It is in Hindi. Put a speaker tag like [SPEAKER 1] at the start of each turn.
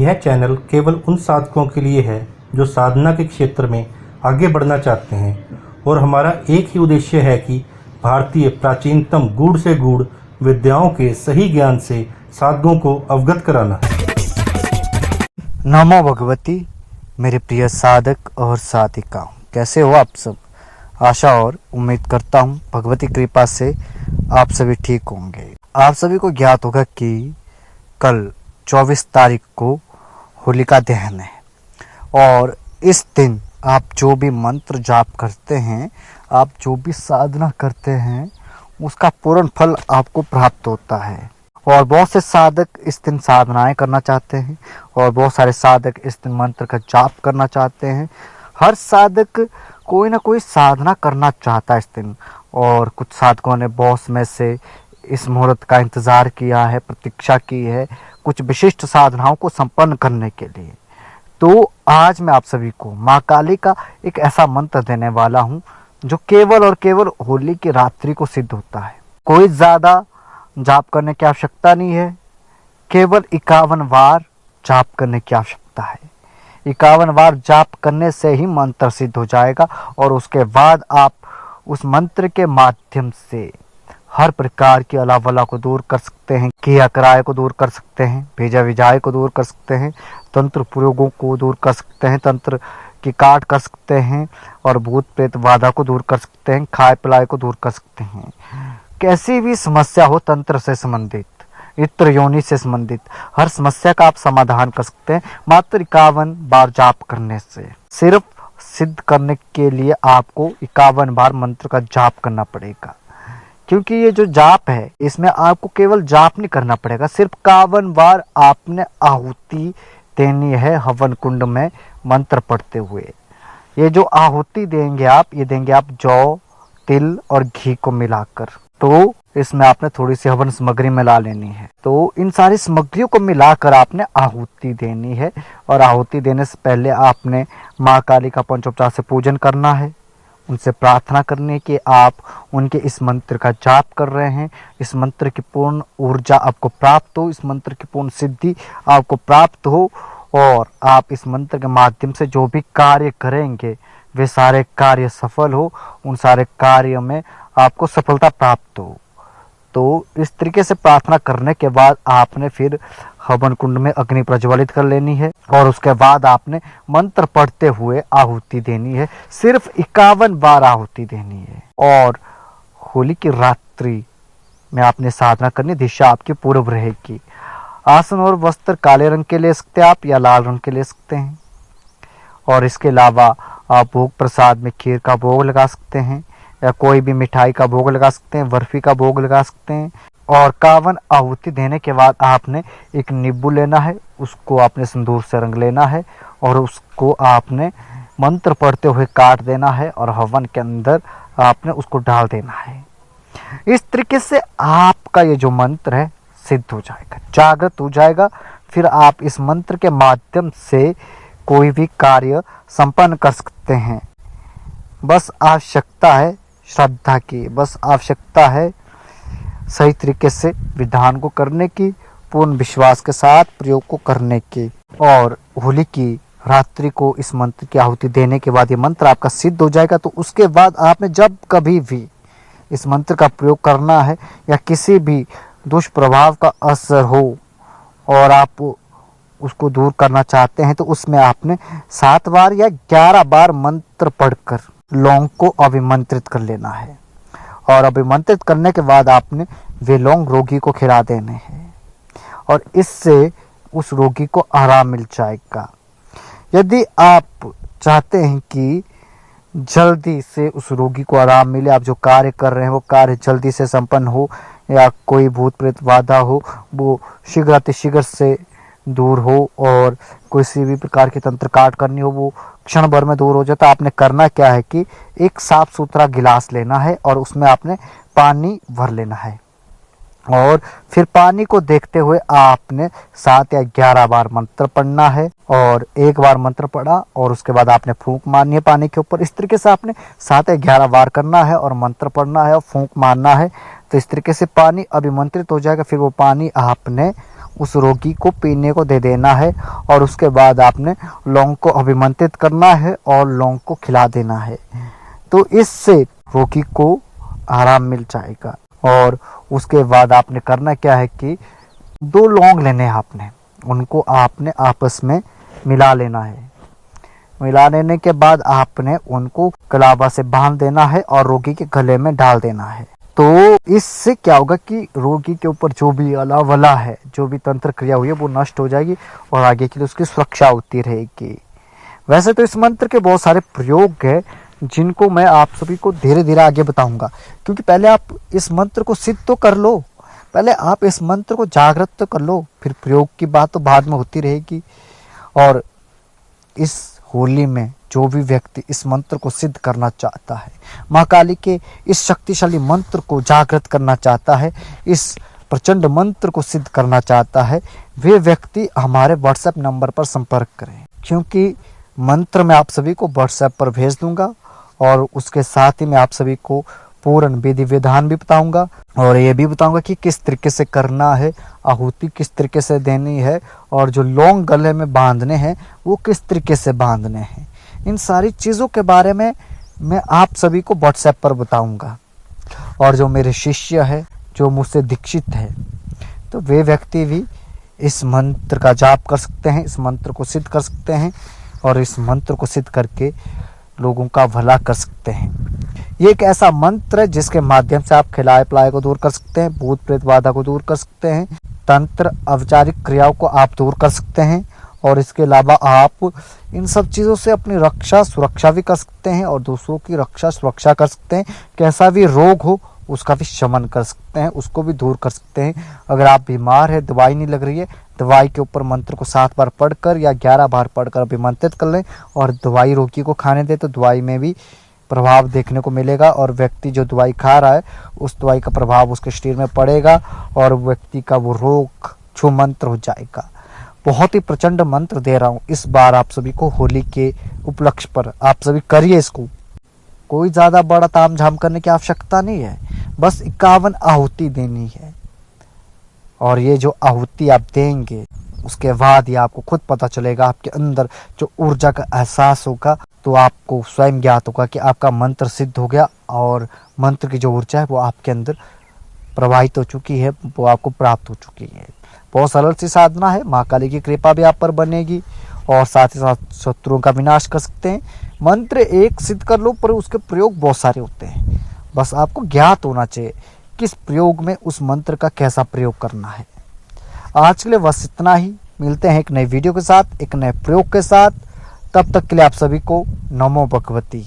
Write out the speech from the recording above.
[SPEAKER 1] यह चैनल केवल उन साधकों के लिए है जो साधना के क्षेत्र में आगे बढ़ना चाहते हैं और हमारा एक ही उद्देश्य है कि भारतीय प्राचीनतम गूढ़ से गूढ़ विद्याओं के सही ज्ञान से साधकों को अवगत कराना।
[SPEAKER 2] नमो भगवती। मेरे प्रिय साधक और साधिका, कैसे हो आप सब? आशा और उम्मीद करता हूँ भगवती कृपा से आप सभी ठीक होंगे। आप सभी को ज्ञात होगा कि कल 24 तारीख को होलिका दहन है और इस दिन आप जो भी मंत्र जाप करते हैं, आप जो भी साधना करते हैं, उसका पूर्ण फल आपको प्राप्त होता है। और बहुत से साधक इस दिन साधनाएं करना चाहते हैं और बहुत सारे साधक इस दिन मंत्र का जाप करना चाहते हैं। हर साधक कोई ना कोई साधना करना चाहता है इस दिन, और कुछ साधकों ने बहुत समय से इस मुहूर्त का इंतज़ार किया है, प्रतीक्षा की है कुछ विशिष्ट साधनाओं को संपन्न करने के लिए। तो आज मैं आप सभी को माँ काली का एक ऐसा मंत्र देने वाला हूँ जो केवल और केवल होली की रात्रि को सिद्ध होता है। कोई ज़्यादा जाप करने की आवश्यकता नहीं है, केवल 51 बार जाप करने की आवश्यकता है। 51 बार जाप करने से ही मंत्र सिद्ध हो जाएगा और उसके बाद आप उस मंत्र के माध्यम से हर प्रकार की अलावला को दूर कर सकते हैं, किया कराय को दूर कर सकते हैं, भेजा विजाय को दूर कर सकते हैं, तंत्र प्रयोगों को दूर कर सकते हैं, तंत्र की काट कर सकते हैं और भूत प्रेत बाधा को दूर कर सकते हैं, खाए पिलाए को दूर कर सकते हैं। कैसी भी समस्या हो तंत्र से संबंधित, इत्र योनि से संबंधित हर समस्या का आप समाधान कर सकते हैं मात्र 51 बार जाप करने से। सिर्फ सिद्ध करने के लिए आपको 51 बार मंत्र का जाप करना पड़ेगा, क्योंकि ये जो जाप है इसमें आपको केवल जाप नहीं करना पड़ेगा, सिर्फ 51 बार आपने आहुति देनी है हवन कुंड में मंत्र पढ़ते हुए। ये जो आहुति देंगे आप, ये देंगे आप जौ, तिल और घी को मिलाकर। तो इसमें आपने थोड़ी सी हवन सामग्री मिला लेनी है। तो इन सारी सामग्रियों को मिलाकर आपने आहुति देनी है और आहुति देने से पहले आपने माँ काली का पंचोपचार से पूजन करना है, उनसे प्रार्थना करने कि आप उनके इस मंत्र का जाप कर रहे हैं, इस मंत्र की पूर्ण ऊर्जा आपको प्राप्त हो, इस मंत्र की पूर्ण सिद्धि आपको प्राप्त हो और आप इस मंत्र के माध्यम से जो भी कार्य करेंगे वे सारे कार्य सफल हो, उन सारे कार्यों में आपको सफलता प्राप्त हो। तो इस तरीके से प्रार्थना करने के बाद आपने फिर हवन कुंड में अग्नि प्रज्वलित कर लेनी है और उसके बाद आपने मंत्र पढ़ते हुए आहुति देनी है। सिर्फ 51 बार आहुति देनी है और होली की रात्रि में आपने साधना करनी। दिशा आपकी पूर्व रहेगी। आसन और वस्त्र काले रंग के ले सकते हैं आप या लाल रंग के ले सकते हैं। और इसके अलावा आप भोग प्रसाद में खीर का भोग लगा सकते हैं या कोई भी मिठाई का भोग लगा सकते हैं, बर्फी का भोग लगा सकते हैं। और 51 आहुति देने के बाद आपने एक नींबू लेना है, उसको आपने सिंदूर से रंग लेना है और उसको आपने मंत्र पढ़ते हुए काट देना है और हवन के अंदर आपने उसको डाल देना है। इस तरीके से आपका ये जो मंत्र है सिद्ध हो जाएगा, जागृत हो जाएगा। फिर आप इस मंत्र के माध्यम से कोई भी कार्य संपन्न कर सकते हैं। बस आवश्यकता है श्रद्धा की, बस आवश्यकता है सही तरीके से विधान को करने की, पूर्ण विश्वास के साथ प्रयोग को करने की। और होली की रात्रि को इस मंत्र की आहुति देने के बाद ये मंत्र आपका सिद्ध हो जाएगा। तो उसके बाद आपने जब कभी भी इस मंत्र का प्रयोग करना है या किसी भी दुष्प्रभाव का असर हो और आप उसको दूर करना चाहते हैं तो उसमें आपने 7 बार या 11 बार मंत्र पढ़कर लौंग को अभिमंत्रित कर लेना है और अभिमंत्रित करने के बाद आपने वे लौंग रोगी को खिला देने हैं और इससे उस रोगी को आराम मिल जाएगा। यदि आप चाहते हैं कि जल्दी से उस रोगी को आराम मिले, आप जो कार्य कर रहे हैं वो कार्य जल्दी से संपन्न हो या कोई भूत प्रेत बाधा हो वो शीघ्र अतिशीघ्र से दूर हो और किसी भी प्रकार की तंत्र काट करनी हो वो क्षण भर में दूर हो जाता। आपने करना क्या है कि एक साफ सुथरा गिलास लेना है और उसमें आपने पानी भर लेना है और फिर पानी को देखते हुए आपने 7 या 11 बार मंत्र पढ़ना है। और एक बार मंत्र पढ़ा और उसके बाद आपने फूंक मारनी है पानी के ऊपर। इस तरीके से आपने 7 या 11 बार करना है और मंत्र पढ़ना है और फूंक मारना है। तो इस तरीके से पानी अभिमंत्रित हो जाएगा। फिर वो पानी आपने उस रोगी को पीने को दे देना है और उसके बाद आपने लौंग को अभिमंत्रित करना है और लौंग को खिला देना है। तो इससे रोगी को आराम मिल जाएगा। और उसके बाद आपने करना क्या है कि 2 लौंग लेने हैं आपने, उनको आपने आपस में मिला लेना है। मिला लेने के बाद आपने उनको कलावा से बांध देना है और रोगी के गले में डाल देना है। तो इससे क्या होगा कि रोगी के ऊपर जो भी अलावला है, जो भी तंत्र क्रिया हुई है वो नष्ट हो जाएगी और आगे के लिए उसकी सुरक्षा होती रहेगी। वैसे तो इस मंत्र के बहुत सारे प्रयोग हैं जिनको मैं आप सभी को धीरे धीरे आगे बताऊंगा, क्योंकि पहले आप इस मंत्र को सिद्ध तो कर लो, पहले आप इस मंत्र को जागृत तो कर लो, फिर प्रयोग की बात तो बाद में होती रहेगी। और इस होली में जो भी व्यक्ति इस मंत्र को सिद्ध करना चाहता है, माँ काली के इस शक्तिशाली मंत्र को जागृत करना चाहता है, इस प्रचंड मंत्र को सिद्ध करना चाहता है, वे व्यक्ति हमारे व्हाट्सएप नंबर पर संपर्क करें, क्योंकि मंत्र मैं आप सभी को व्हाट्सएप पर भेज दूंगा और उसके साथ ही मैं आप सभी को पूर्ण विधि विधान भी बताऊंगा और ये भी बताऊंगा कि किस तरीके से करना है, आहुति किस तरीके से देनी है और जो लौंग गले में बांधने हैं वो किस तरीके से बांधने हैं। इन सारी चीज़ों के बारे में मैं आप सभी को व्हाट्सएप पर बताऊंगा। और जो मेरे शिष्य है, जो मुझसे दीक्षित है, तो वे व्यक्ति भी इस मंत्र का जाप कर सकते हैं, इस मंत्र को सिद्ध कर सकते हैं और इस मंत्र को सिद्ध करके लोगों का भला कर सकते हैं। ये एक ऐसा मंत्र है जिसके माध्यम से आप खिलाए पिलाए को दूर कर सकते हैं, भूत प्रेत बाधा को दूर कर सकते हैं, तंत्र औपचारिक क्रियाओं को आप दूर कर सकते हैं और इसके अलावा आप इन सब चीज़ों से अपनी रक्षा सुरक्षा भी कर सकते हैं और दूसरों की रक्षा सुरक्षा कर सकते हैं। कैसा भी रोग हो उसका भी शमन कर सकते हैं, उसको भी दूर कर सकते हैं। अगर आप बीमार है, दवाई नहीं लग रही है, दवाई के ऊपर मंत्र को 7 बार पढ़कर या 11 बार पढ़कर अभिमंत्रित कर लें और दवाई रोगी को खाने दें तो दवाई में भी प्रभाव देखने को मिलेगा और व्यक्ति जो दवाई खा रहा है उस दवाई का प्रभाव उसके शरीर में पड़ेगा और व्यक्ति का वो रोग छू मंत्र हो जाएगा। बहुत ही प्रचंड मंत्र दे रहा हूँ इस बार आप सभी को होली के उपलक्ष्य पर। आप सभी करिए इसको, कोई ज़्यादा बड़ा ताम झाम करने की आवश्यकता नहीं है, बस 51 आहुति देनी है और ये जो आहुति आप देंगे उसके बाद ही आपको खुद पता चलेगा, आपके अंदर जो ऊर्जा का एहसास होगा तो आपको स्वयं ज्ञात होगा कि आपका मंत्र सिद्ध हो गया और मंत्र की जो ऊर्जा है वो आपके अंदर प्रवाहित हो चुकी है, वो आपको प्राप्त हो चुकी है। बहुत सरल सी साधना है, माँ काली की कृपा भी आप पर बनेगी और साथ ही साथ शत्रुओं का विनाश कर सकते हैं। मंत्र एक सिद्ध कर लो पर उसके प्रयोग बहुत सारे होते हैं, बस आपको ज्ञात होना चाहिए किस प्रयोग में उस मंत्र का कैसा प्रयोग करना है। आज के लिए बस इतना ही, मिलते हैं एक नई वीडियो के साथ, एक नए प्रयोग के साथ। तब तक के लिए आप सभी को नमो भगवती।